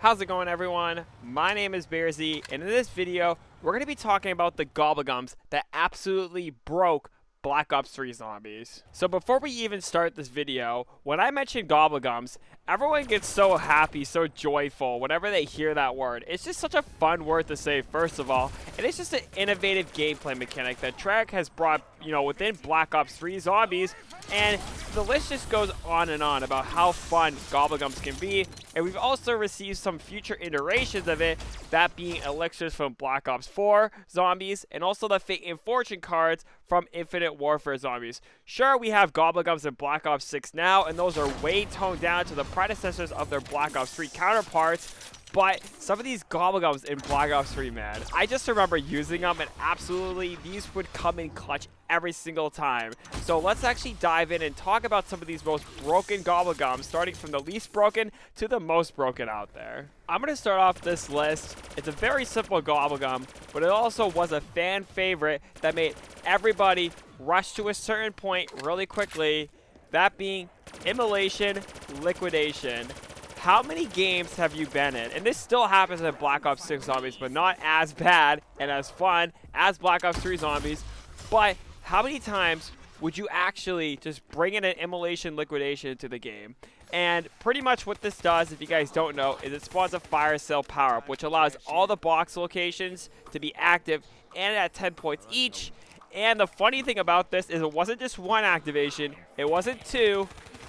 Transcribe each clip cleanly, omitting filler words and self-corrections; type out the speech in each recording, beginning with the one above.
How's it going, everyone? My name is Bearzy, and in this video, we're going to be talking about the Gobblegums that absolutely broke Black Ops 3 Zombies. So before we even start this video, when I mention Gobblegums, everyone gets so happy, so joyful whenever they hear that word. It's just such a fun word to say, first of all, and it's just an innovative gameplay mechanic that Treyarch has brought, within Black Ops 3 Zombies, and the list just goes on and on about how fun Gobblegums can be, and we've also received some future iterations of it, that being elixirs from Black Ops 4 Zombies, and also the Fate and Fortune cards from Infinite Warfare Zombies. Sure, we have Gobblegums in Black Ops 6 now, and those are way toned down to the predecessors of their Black Ops 3 counterparts, but some of these Gobblegums in Black Ops 3, man, I just remember using them, and absolutely, these would come in clutch every single time. So let's actually dive in and talk about some of these most broken Gobblegums, starting from the least broken to the most broken out there. I'm going to start off this list. It's a very simple Gobblegum, but it also was a fan favorite that made everybody rush to a certain point really quickly, that being Immolation Liquidation. How many games have you been in? And this still happens in Black Ops 6 Zombies, but not as bad and as fun as Black Ops 3 Zombies. But how many times would you actually just bring in an Immolation Liquidation into the game? And pretty much what this does, if you guys don't know, is it spawns a fire sale power-up, which allows all the box locations to be active and at 10 points each. And the funny thing about this is it wasn't just one activation, it wasn't two.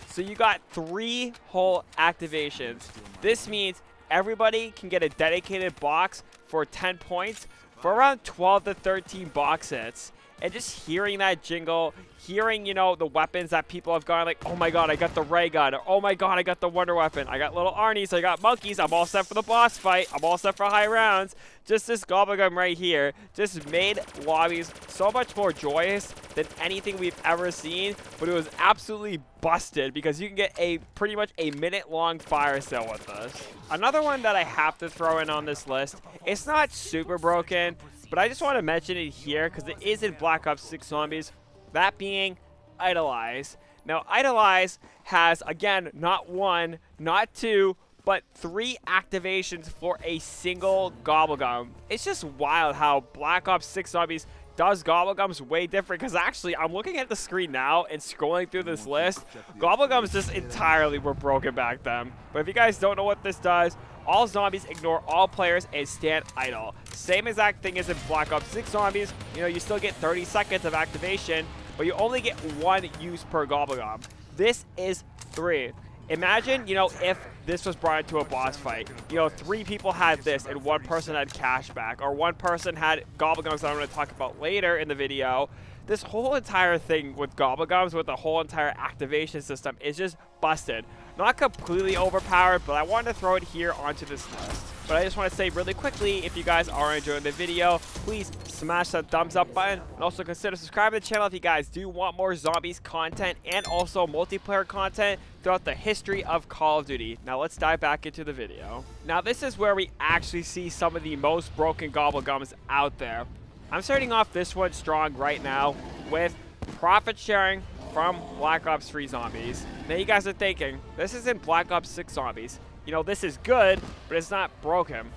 So you got 3 whole activations. This means everybody can get a dedicated box for 10 points for around 12 to 13 box hits. And just hearing that jingle, hearing, the weapons that people have gone like, oh my god, I got the ray gun, or oh my god, I got the wonder weapon, I got little Arnie's, I got monkeys, I'm all set for the boss fight, I'm all set for high rounds. Just this Gobblegum right here just made lobbies so much more joyous than anything we've ever seen, but it was absolutely busted because you can get pretty much a minute-long fire sale with this. Another one that I have to throw in on this list, it's not super broken, but I just want to mention it here because it is in Black Ops 6 Zombies, that being Idolize. Now, Idolize has, again, not 1, not 2, but 3 activations for a single Gobblegum. It's just wild how Black Ops 6 Zombies does Gobblegums way different, because actually I'm looking at the screen now and scrolling through this list. Gobblegums just entirely were broken back then. But if you guys don't know what this does, all zombies ignore all players and stand idle. Same exact thing as in Black Ops 6 Zombies. You still get 30 seconds of activation, but you only get 1 use per Gobblegum. This is 3. Imagine, if this was brought into a boss fight. 3 people had this and 1 person had cashback, or 1 person had Gobblegums that I'm going to talk about later in the video. This whole entire thing with Gobblegums, with the whole entire activation system, is just busted. Not completely overpowered, but I wanted to throw it here onto this list. But I just want to say really quickly, if you guys are enjoying the video, please smash that thumbs up button, and also consider subscribing to the channel if you guys do want more Zombies content and also multiplayer content throughout the history of Call of Duty. Now let's dive back into the video. Now this is where we actually see some of the most broken Gobblegums out there. I'm starting off this one strong right now with profit sharing from Black Ops 3 Zombies. Now you guys are thinking, this isn't Black Ops 6 Zombies. This is good, but it's not broken.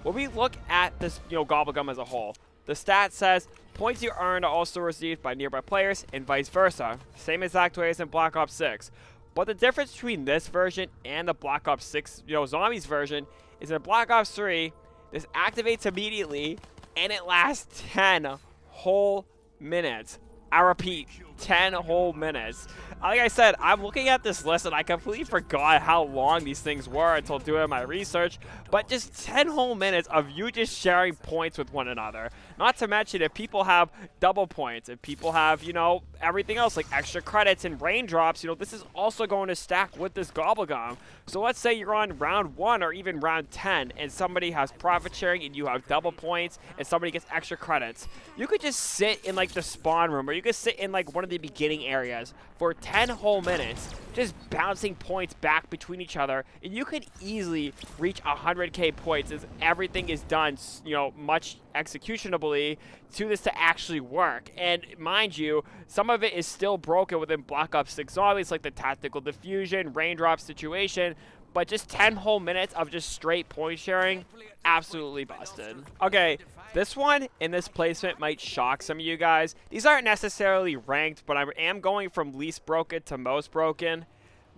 When we look at this, Gobblegum as a whole, the stat says points you earn are also received by nearby players and vice versa. Same exact way as in Black Ops 6. But the difference between this version and the Black Ops 6, Zombies version is in Black Ops 3, this activates immediately and it lasts 10 whole minutes. I repeat, 10 whole minutes. Like I said, I'm looking at this list and I completely forgot how long these things were until doing my research, but just 10 whole minutes of you just sharing points with one another. Not to mention if people have double points, if people have, everything else like extra credits and raindrops, this is also going to stack with this Gobblegum. So let's say you're on round 1 or even round 10 and somebody has profit sharing and you have double points and somebody gets extra credits. You could just sit in like the spawn room, or you could sit in like one of the beginning areas for 10 whole minutes, just bouncing points back between each other, and you could easily reach 100k points as everything is done, much executionably to this to actually work. And mind you, some of it is still broken within Black Ops 6 Zombies, like the tactical diffusion, raindrop situation, but just 10 whole minutes of just straight point sharing, absolutely busted. Okay, this one in this placement might shock some of you guys. These aren't necessarily ranked, but I am going from least broken to most broken.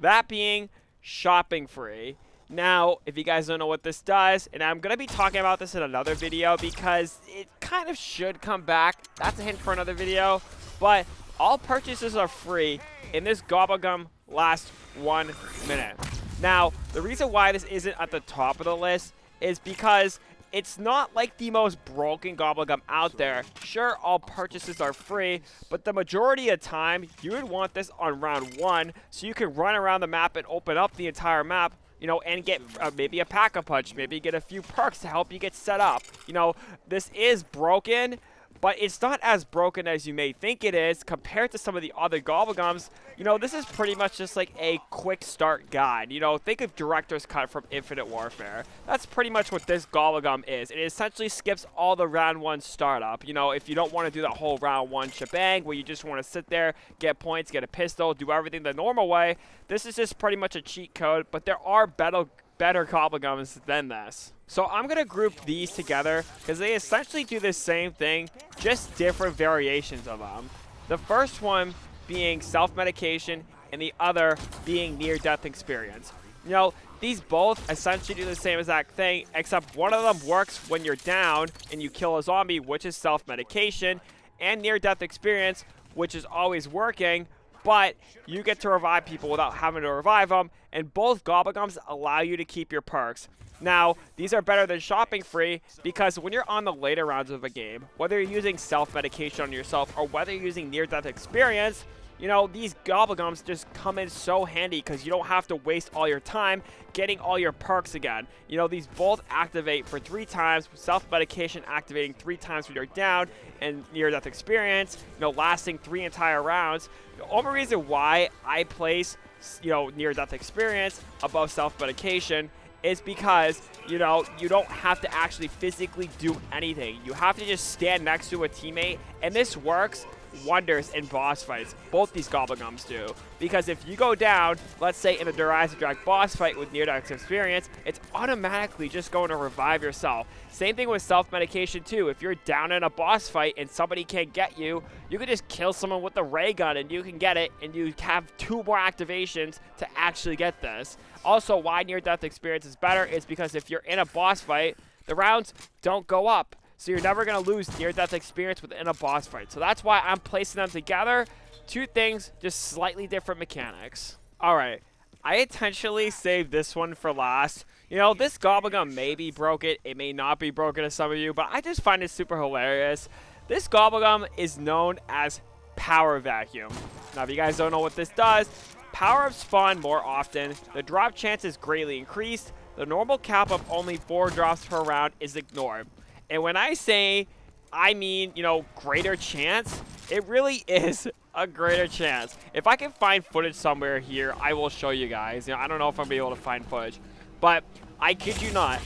That being shopping free. Now, if you guys don't know what this does, and I'm going to be talking about this in another video because it kind of should come back. That's a hint for another video. But all purchases are free, and this Gobblegum lasts 1 minute. Now, the reason why this isn't at the top of the list is because it's not like the most broken Gobblegum out there. Sure, all purchases are free, but the majority of time, you would want this on round 1 so you can run around the map and open up the entire map, you know, and get maybe a pack-a-punch, maybe get a few perks to help you get set up. You know, this is broken, but it's not as broken as you may think it is compared to some of the other Gobblegums. You know, this is pretty much just like a quick start guide. You know, think of Director's Cut from Infinite Warfare. That's pretty much what this Gobblegum is. It essentially skips all the round 1 startup. You know, if you don't want to do that whole round 1 shebang where you just want to sit there, get points, get a pistol, do everything the normal way, this is just pretty much a cheat code, but there are better Gobblegums than this. So I'm going to group these together because they essentially do the same thing, just different variations of them. The first one being self-medication and the other being near-death experience. You know, these both essentially do the same exact thing, except one of them works when you're down and you kill a zombie, which is self-medication, and near-death experience, which is always working, but you get to revive people without having to revive them, and both Gobblegums allow you to keep your perks. Now, these are better than shopping free because when you're on the later rounds of a game, whether you're using self-medication on yourself or whether you're using near-death experience, you know, these Gobblegums just come in so handy because you don't have to waste all your time getting all your perks again. You know, these both activate for 3 times, self-medication activating 3 times when you're down, and near-death experience, you know, lasting 3 entire rounds. The only reason why I place, you know, near-death experience above self-medication is because, you know, you don't have to actually physically do anything. You have to just stand next to a teammate, and this works wonders in boss fights. Both these Gobblegums do. Because if you go down, let's say in a Horizon Drag boss fight with near-death experience, it's automatically just going to revive yourself. Same thing with self-medication too. If you're down in a boss fight and somebody can't get you, you can just kill someone with a ray gun and you can get it, and you have 2 more activations to actually get this. Also, why near-death experience is better is because if you're in a boss fight, the rounds don't go up. So you're never going to lose near-death experience within a boss fight. So that's why I'm placing them together. 2 things, just slightly different mechanics. Alright, I intentionally saved this one for last. You know, this Gobblegum may be broken. It may not be broken to some of you, but I just find it super hilarious. This Gobblegum is known as Power Vacuum. Now, if you guys don't know what this does, power-ups spawn more often. The drop chance is greatly increased. The normal cap of only 4 drops per round is ignored. And when I say, I mean, you know, greater chance, it really is a greater chance. If I can find footage somewhere here, I will show you guys. You know, I don't know if I'm going to be able to find footage, but I kid you not,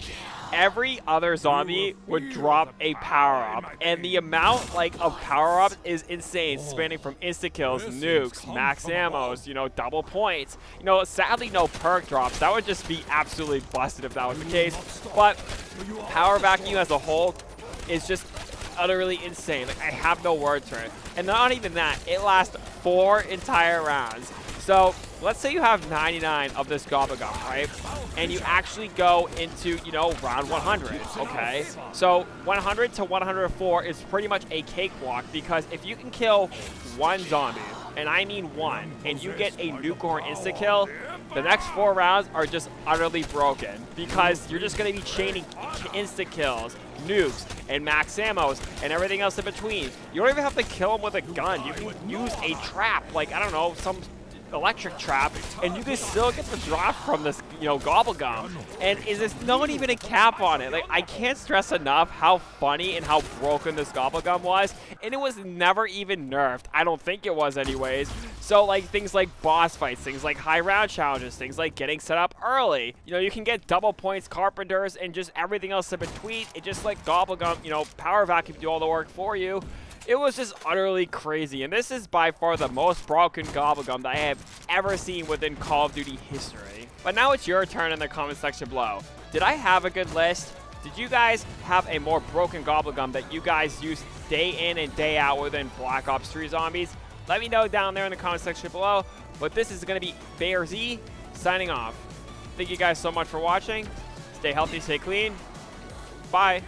every other zombie would drop a power-up, and the amount, like, of power-ups is insane, spanning from insta-kills, nukes, max ammos, you know, double points. You know, sadly, no perk drops. That would just be absolutely busted if that was the case, but Power Vacuum as a whole is just utterly insane. Like, I have no words for it. And not even that, it lasts 4 entire rounds. So, let's say you have 99 of this Gobblegum, right? And you actually go into, you know, round 100, okay? So, 100 to 104 is pretty much a cakewalk because if you can kill 1 zombie, and I mean 1, and you get a nuke or insta-kill, the next 4 rounds are just utterly broken because you're just going to be chaining insta-kills, nukes, and max ammos, and everything else in between. You don't even have to kill them with a gun. You can use a trap, like, I don't know, some electric trap, and you can still get the drop from this, you know, Gobblegum. And is this not even a cap on it? Like, I can't stress enough how funny and how broken this Gobblegum was, and it was never even nerfed. I don't think it was anyways. So, like, things like boss fights, things like high round challenges, things like getting set up early. You know, you can get double points, carpenters, and just everything else in between. It just like Gobblegum, you know, Power Vacuum do all the work for you. It was just utterly crazy, and this is by far the most broken Gobblegum that I have ever seen within Call of Duty history. But now it's your turn in the comment section below. Did I have a good list? Did you guys have a more broken Gobblegum that you guys use day in and day out within Black Ops 3 Zombies? Let me know down there in the comment section below. But this is going to be BO3 signing off. Thank you guys so much for watching. Stay healthy, stay clean. Bye.